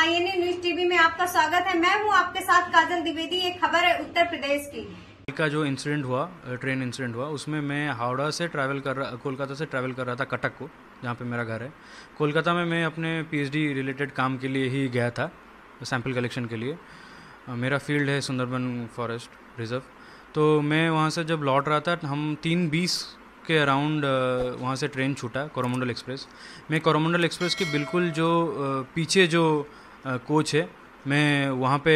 INA news TV में आपका स्वागत है। मैं हूं आपके साथ काजल द्विवेदी। ये खबर है उत्तर प्रदेश की। का जो इंसिडेंट हुआ, ट्रेन इंसिडेंट हुआ, उसमें मैं हावड़ा से कोलकाता से ट्रैवल कर रहा था कटक को, जहाँ पे मेरा घर है। कोलकाता में मैं अपने PhD रिलेटेड काम के लिए ही गया था, सैंपल कलेक्शन के लिए। मेरा फील्ड है सुंदरबन फॉरेस्ट रिजर्व। तो मैं वहाँ से जब लौट रहा था, हम 3:20 के अराउंड वहाँ से ट्रेन छूटा, कोरोमंडल एक्सप्रेस। मैं कोरोमंडल एक्सप्रेस के बिल्कुल जो पीछे जो कोच है, मैं वहाँ पे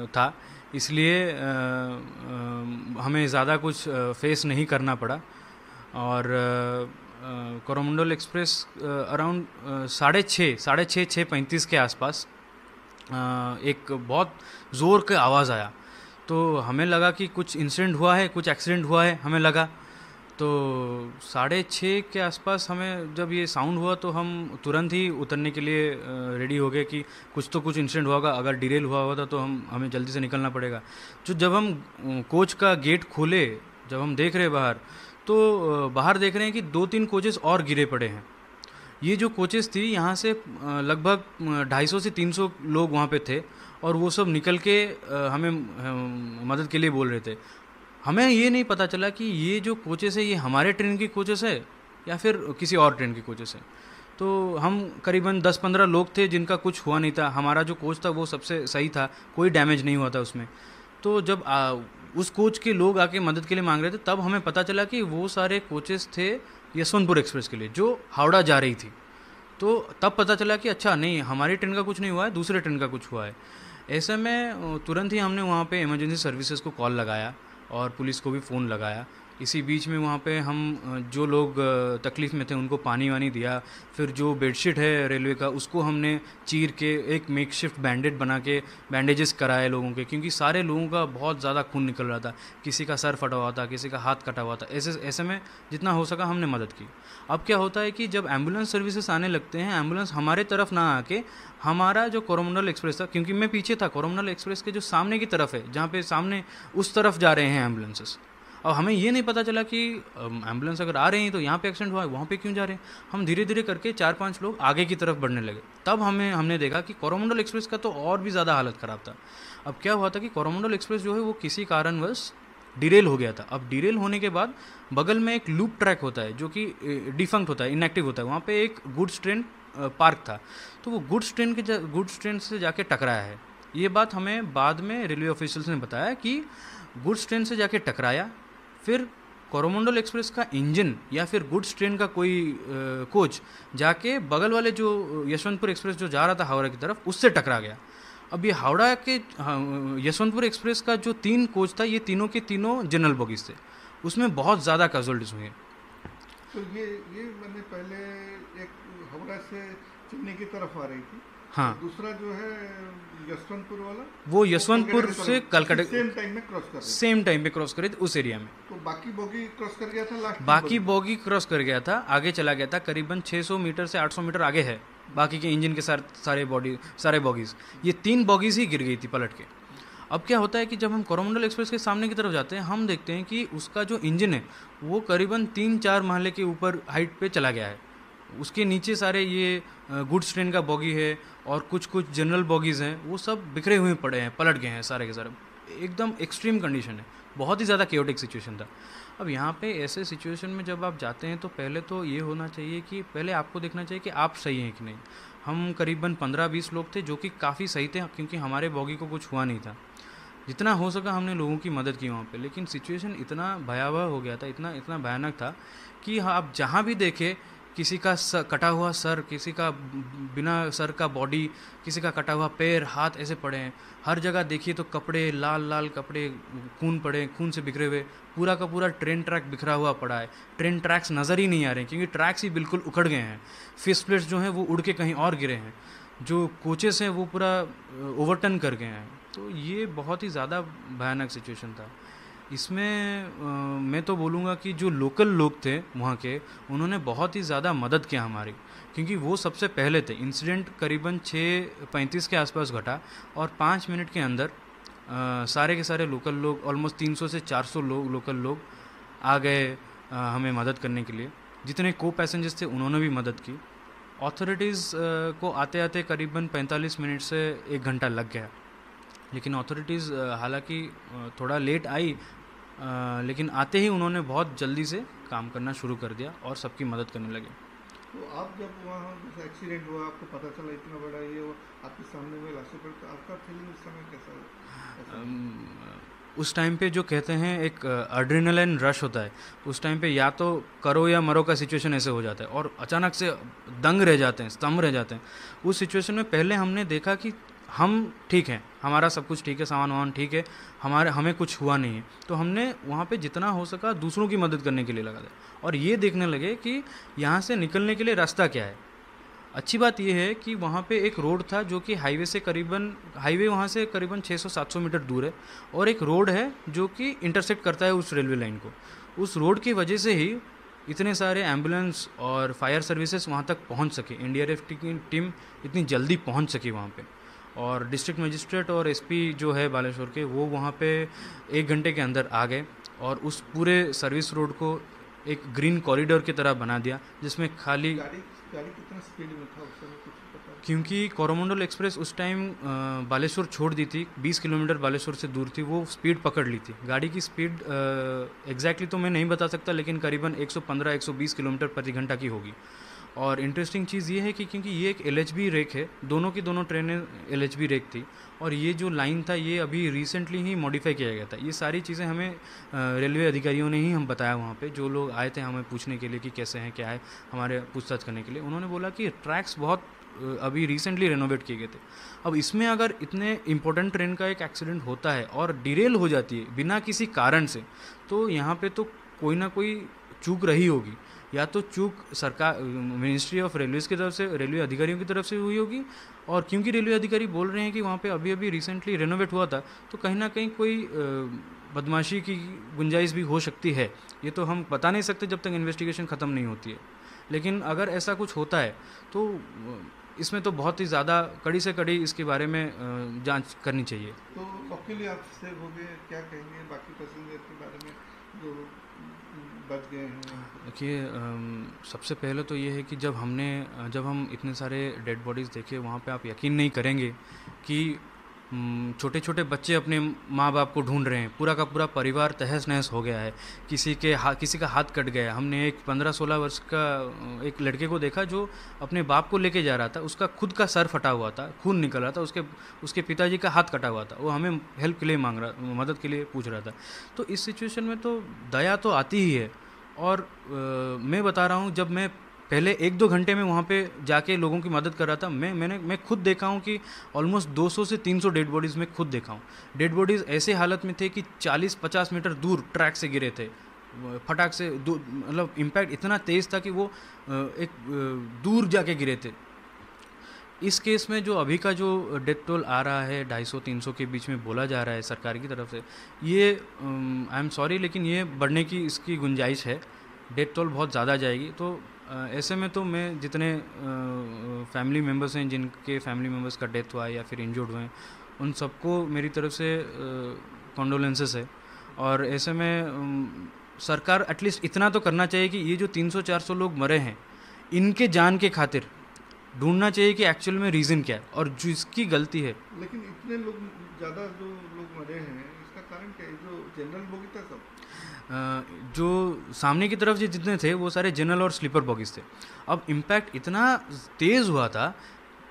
था, इसलिए हमें ज़्यादा कुछ फेस नहीं करना पड़ा। और कोरोमंडल एक्सप्रेस अराउंड 6:35 के आसपास एक बहुत ज़ोर का आवाज़ आया। तो हमें लगा कि कुछ इंसिडेंट हुआ है, कुछ एक्सीडेंट हुआ है, हमें लगा। तो 6:30 के आसपास हमें जब ये साउंड हुआ तो हम तुरंत ही उतरने के लिए रेडी हो गए कि कुछ इंसिडेंट हुआ होगा। अगर डिरेल हुआ होता तो हमें जल्दी से निकलना पड़ेगा। जो जब हम कोच का गेट खोले, जब हम देख रहे बाहर, तो बाहर देख रहे हैं कि 2-3 कोचेस और गिरे पड़े हैं। ये जो कोचेस थी, यहाँ से लगभग 250 से 300 लोग वहाँ पे थे, और वो सब निकल के हमें मदद के लिए बोल रहे थे। हमें ये नहीं पता चला कि ये जो कोचेस है, ये हमारे ट्रेन की कोचेस है या फिर किसी और ट्रेन की कोचेस है। तो हम करीबन 10-15 लोग थे जिनका कुछ हुआ नहीं था। हमारा जो कोच था वो सबसे सही था, कोई डैमेज नहीं हुआ था उसमें। तो जब उस कोच के लोग आके मदद के लिए मांग रहे थे, तब हमें पता चला कि वो सारे कोचेस थे यशवंतपुर एक्सप्रेस के लिए, जो हावड़ा जा रही थी। तो तब पता चला कि अच्छा नहीं, हमारी ट्रेन का कुछ नहीं हुआ है, दूसरे ट्रेन का कुछ हुआ है। ऐसे में तुरंत ही हमने वहाँ पे इमरजेंसी सर्विसेज को कॉल लगाया और पुलिस को भी फ़ोन लगाया। इसी बीच में वहाँ पे हम जो लोग तकलीफ़ में थे उनको पानी वानी दिया। फिर जो बेडशीट है रेलवे का, उसको हमने चीर के एक मेकशिफ्ट बैंडेज बना के बैंडेजेस कराए लोगों के, क्योंकि सारे लोगों का बहुत ज़्यादा खून निकल रहा था। किसी का सर फटा हुआ था, किसी का हाथ कटा हुआ था। ऐसे में जितना हो सका हमने मदद की। अब क्या होता है कि जब एम्बुलेंस सर्विसेज आने लगते हैं, एम्बुलेंस हमारे तरफ ना आके हमारा जो कोरोमंडल एक्सप्रेस था, क्योंकि मैं पीछे था, कोरोमंडल एक्सप्रेस के जो सामने की तरफ है, जहाँ पे सामने उस तरफ जा रहे हैं एम्बुलेंसेस। और हमें ये नहीं पता चला कि एम्बुलेंस अगर आ रहे हैं तो यहाँ पे एक्सीडेंट हुआ है, वहाँ पे क्यों जा रहे हैं। हम धीरे धीरे करके 4-5 लोग आगे की तरफ बढ़ने लगे। तब हमने देखा कि कोरोमंडल एक्सप्रेस का तो और भी ज़्यादा हालत ख़राब था। अब क्या हुआ था कि कोरोमंडल एक्सप्रेस जो है वो किसी कारणवश डिरेल हो गया था। अब डिरेल होने के बाद बगल में एक लूप ट्रैक होता है जो कि डिफंक्ट होता है, इनएक्टिव होता है। वहाँ पे एक गुड्स ट्रेन पार्क था, तो वो गुड्स ट्रेन से जाके टकराया है। ये बात हमें बाद में रेलवे ऑफिशियल्स ने बताया कि गुड्स ट्रेन से जाके टकराया। फिर कोरोमंडल एक्सप्रेस का इंजन या फिर गुड्स ट्रेन का कोई कोच जाके बगल वाले जो यशवंतपुर एक्सप्रेस जो जा रहा था हावड़ा की तरफ, उससे टकरा गया। अब ये हावड़ा के यशवंतपुर एक्सप्रेस का जो 3 कोच था, ये तीनों के तीनों जनरल बोगीज थे। उसमें बहुत ज़्यादा कैजुअल्टीज हुई। तो ये मैंने पहले एक हावड़ा से चेन्नई की तरफ आ रही थी। हाँ, दूसरा जो है यशवंतपुर वाला, वो यशवंतपुर से कलकत्ता सेम टाइम में क्रॉस कर सेम टाइम पे क्रॉस करे थे उस एरिया में। तो बाकी बोगी क्रॉस कर गया था, लास्ट बाकी बोगी क्रॉस कर गया था, आगे चला गया था, करीबन 600 मीटर से 800 मीटर आगे है बाकी के इंजन के सारे बोगीज। ये 3 बोगीज ही गिर गई थी पलट के। अब क्या होता है कि जब हम कोरोमंडल एक्सप्रेस के सामने की तरफ जाते हैं, हम देखते हैं कि उसका जो इंजन है वो करीबन 3-4 महले के ऊपर हाइट पे चला गया है। उसके नीचे सारे ये गुड्स ट्रेन का बॉगी है और कुछ जनरल बॉगीज़ हैं, वो सब बिखरे हुए पड़े हैं, पलट गए हैं सारे के सारे। एकदम एक्सट्रीम कंडीशन है, बहुत ही ज़्यादा केओटिक सिचुएशन था। अब यहाँ पे ऐसे सिचुएशन में जब आप जाते हैं तो पहले तो ये होना चाहिए कि पहले आपको देखना चाहिए कि आप सही हैं कि नहीं। हम करीबन 15-20 लोग थे जो कि काफ़ी सही थे, क्योंकि हमारे बॉगी को कुछ हुआ नहीं था। जितना हो सका हमने लोगों की मदद की वहाँ पे, लेकिन सिचुएशन इतना भयावह हो गया था, इतना भयानक था कि आप जहाँ भी देखे, किसी का कटा हुआ सर, किसी का बिना सर का बॉडी, किसी का कटा हुआ पैर, हाथ ऐसे पड़े हैं। हर जगह देखिए तो कपड़े, लाल कपड़े, खून से बिखरे हुए। पूरा का पूरा ट्रेन ट्रैक बिखरा हुआ पड़ा है। ट्रेन ट्रैक्स नज़र ही नहीं आ रहे हैं, क्योंकि ट्रैक्स ही बिल्कुल उखड़ गए हैं। फिश प्लेट्स जो हैं वो उड़ के कहीं और गिरे हैं। जो कोचेस हैं वो पूरा ओवरटर्न कर गए हैं। तो ये बहुत ही ज़्यादा भयानक सिचुएशन था। इसमें मैं तो बोलूँगा कि जो लोकल लोग थे वहाँ के, उन्होंने बहुत ही ज़्यादा मदद किया हमारी, क्योंकि वो सबसे पहले थे। इंसिडेंट करीबन 6:35 के आसपास घटा और 5 मिनट के अंदर सारे के सारे लोकल लोग, ऑलमोस्ट 300 से 400 लोकल लोग आ गए हमें मदद करने के लिए। जितने को पैसेंजर्स थे उन्होंने भी मदद की। ऑथोरिटीज़ को आते आते करीबन 45 मिनट से 1 घंटा लग गया, लेकिन ऑथोरिटीज़ हालांकि थोड़ा लेट आई, लेकिन आते ही उन्होंने बहुत जल्दी से काम करना शुरू कर दिया और सबकी मदद करने लगे। तो आप जब वहाँ जैसे एक्सीडेंट हुआ, आपको पता चला इतना बड़ा ये वो आपके सामने में लाशें पड़ी, तो आपका फीलिंग उस समय कैसा? उस टाइम पे जो कहते हैं एक एड्रेनलिन रश होता है, उस टाइम पे या तो करो या मरो का सिचुएशन ऐसे हो जाता है और अचानक से दंग रह जाते हैं, स्तंभ रह जाते हैं। उस सिचुएशन में पहले हमने देखा कि हम ठीक हैं, हमारा सब कुछ ठीक है, सामान वामान ठीक है, हमें कुछ हुआ नहीं है, तो हमने वहाँ पे जितना हो सका दूसरों की मदद करने के लिए लगा दिया और ये देखने लगे कि यहाँ से निकलने के लिए रास्ता क्या है। अच्छी बात यह है कि वहाँ पे एक रोड था जो कि हाईवे वहाँ से करीबन 600-700 मीटर दूर है, और एक रोड है जो कि इंटरसेक्ट करता है उस रेलवे लाइन को। उस रोड की वजह से ही इतने सारे एम्बुलेंस और फायर सर्विसेज वहाँ तक पहुँच सके, एनडीआरएफ की टीम इतनी जल्दी पहुँच सकी वहाँ पे, और डिस्ट्रिक्ट मजिस्ट्रेट और एसपी जो है बालेश्वर के, वो वहाँ पे 1 घंटे के अंदर आ गए और उस पूरे सर्विस रोड को एक ग्रीन कॉरिडोर की तरह बना दिया, जिसमें खाली गाड़ी कितना स्पीड में था उस समय, कुछ पता? क्योंकि कोरोमंडल एक्सप्रेस उस टाइम बालेश्वर छोड़ दी थी, 20 किलोमीटर बालेश्वर से दूर थी, वो स्पीड पकड़ ली थी। गाड़ी की स्पीड एग्जैक्टली तो मैं नहीं बता सकता, लेकिन करीबन 115-120 किलोमीटर प्रति घंटा की होगी। और इंटरेस्टिंग चीज़ ये है कि क्योंकि ये एक एलएचबी रेक है, दोनों की दोनों ट्रेनें एलएचबी रेक थी, और ये जो लाइन था ये अभी रिसेंटली ही मॉडिफाई किया गया था। ये सारी चीज़ें हमें रेलवे अधिकारियों ने ही हम बताया, वहाँ पे जो लोग आए थे हमें पूछने के लिए कि कैसे हैं क्या है, हमारे पूछताछ करने के लिए, उन्होंने बोला कि ट्रैक्स बहुत अभी रिसेंटली रेनोवेट किए गए थे। अब इसमें अगर इतने इंपॉर्टेंट ट्रेन का एक एक्सीडेंट होता है और डिरेल हो जाती है बिना किसी कारण से, तो यहाँ पे तो कोई ना कोई चूक रही होगी, या तो चूक सरकार मिनिस्ट्री ऑफ रेलवेज़ की तरफ से, रेलवे अधिकारियों की तरफ से हुई होगी, और क्योंकि रेलवे अधिकारी बोल रहे हैं कि वहाँ पे अभी अभी रिसेंटली रेनोवेट हुआ था, तो कहीं ना कहीं कोई बदमाशी की गुंजाइश भी हो सकती है। ये तो हम बता नहीं सकते जब तक इन्वेस्टिगेशन ख़त्म नहीं होती है, लेकिन अगर ऐसा कुछ होता है तो इसमें तो बहुत ही ज़्यादा कड़ी से कड़ी इसके बारे में जांच करनी चाहिए। तो वकील आप सेव हो गए, क्या कहेंगे बाकी पैसेंजर के बारे में जो बच गए हैं? देखिए, सबसे पहले तो ये है कि जब हम इतने सारे डेड बॉडीज़ देखे वहाँ पे, आप यकीन नहीं करेंगे कि छोटे छोटे बच्चे अपने माँ बाप को ढूंढ रहे हैं, पूरा का पूरा परिवार तहस नहस हो गया है, किसी का हाथ कट गया। हमने एक 15-16 वर्ष का एक लड़के को देखा जो अपने बाप को लेके जा रहा था, उसका खुद का सर फटा हुआ था, खून निकल रहा था, उसके पिताजी का हाथ कटा हुआ था, वो हमें हेल्प के लिए मदद के लिए पूछ रहा था। तो इस सिचुएशन में तो दया तो आती ही है। और मैं बता रहा हूँ, जब मैं पहले 1-2 घंटे में वहाँ पे जाके लोगों की मदद कर रहा था, मैं खुद देखा हूँ कि ऑलमोस्ट 200 से 300 डेड बॉडीज़ में खुद देखा हूँ। डेड बॉडीज़ ऐसे हालत में थे कि 40-50 मीटर दूर ट्रैक से गिरे थे, फटाक से, मतलब इम्पैक्ट इतना तेज़ था कि वो दूर जाके गिरे थे। इस केस में जो अभी का जो डेथ टोल आ रहा है 250-300 के बीच में बोला जा रहा है सरकार की तरफ से, ये आई एम सॉरी लेकिन ये बढ़ने की इसकी गुंजाइश है, डेथ टोल बहुत ज़्यादा जाएगी। तो ऐसे में तो मैं जितने फैमिली मेम्बर्स हैं, जिनके फैमिली मेम्बर्स का डेथ हुआ है या फिर इंजर्ड हुए हैं, उन सबको मेरी तरफ से कॉन्डोलेंसेस है। और ऐसे में सरकार एटलीस्ट इतना तो करना चाहिए कि ये जो 300-400 लोग मरे हैं, इनके जान के खातिर ढूंढना चाहिए कि एक्चुअल में रीज़न क्या है और जिसकी गलती है। लेकिन इतने लोग ज़्यादा जो लोग मरे हैं, इसका कारण क्या है? जो जनरल बोगी था सब, जो सामने की तरफ जितने थे वो सारे जनरल और स्लीपर बॉगीज थे। अब इम्पैक्ट इतना तेज़ हुआ था,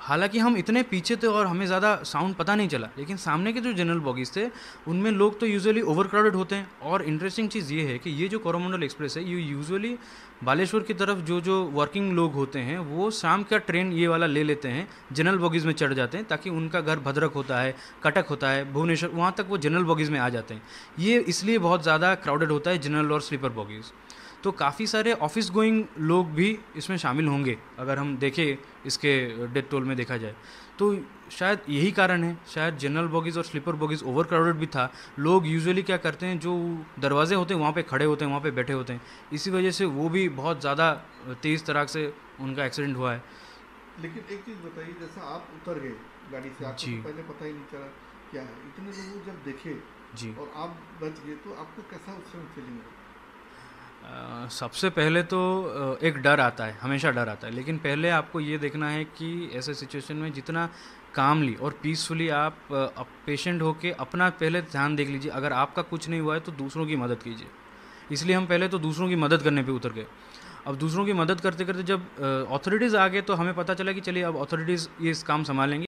हालांकि हम इतने पीछे थे और हमें ज़्यादा साउंड पता नहीं चला, लेकिन सामने के जो जनरल बॉगीज थे उनमें लोग तो यूजुअली ओवरक्राउडेड होते हैं। और इंटरेस्टिंग चीज़ ये है कि ये जो कोरोमंडल एक्सप्रेस है, ये यूजुअली बालेश्वर की तरफ जो वर्किंग लोग होते हैं वो शाम का ट्रेन ये वाला ले लेते हैं, जनरल बॉगीज़ में चढ़ जाते हैं, ताकि उनका घर भद्रक होता है, कटक होता है, भुवनेश्वर, वहाँ तक वो जनरल बॉगीज़ में आ जाते हैं। ये इसलिए बहुत ज़्यादा क्राउडेड होता है जनरल और स्लीपर बॉगीज़। तो काफ़ी सारे ऑफिस गोइंग लोग भी इसमें शामिल होंगे अगर हम देखें इसके डेथ टोल में देखा जाए, तो शायद यही कारण है। शायद जनरल बॉगीज़ और स्लीपर बॉगीज़ ओवर क्राउडेड भी था। लोग यूजुअली क्या करते हैं, जो दरवाजे होते हैं वहाँ पे खड़े होते हैं, वहाँ पे बैठे होते हैं, इसी वजह से वो भी बहुत ज़्यादा तेज़ तरह से उनका एक्सीडेंट हुआ है। लेकिन एक चीज़ बताइए, जैसा आप उतर गए गाड़ी से, आपको तो पहले पता ही नहीं चला क्या है, इतने लोग जब देखे जी और आप बच गए, तो आपको कैसा उस समय फीलिंग हुआ? सबसे पहले तो एक डर आता है, हमेशा डर आता है, लेकिन पहले आपको ये देखना है कि ऐसे सिचुएशन में जितना कामली और पीसफुली आप पेशेंट होके अपना पहले ध्यान देख लीजिए। अगर आपका कुछ नहीं हुआ है तो दूसरों की मदद कीजिए। इसलिए हम पहले तो दूसरों की मदद करने पे उतर गए। अब दूसरों की मदद करते करते जब अथॉरिटीज़ आ गए तो हमें पता चला कि चलिए अब अथॉरिटीज़ ये इस काम संभालेंगी।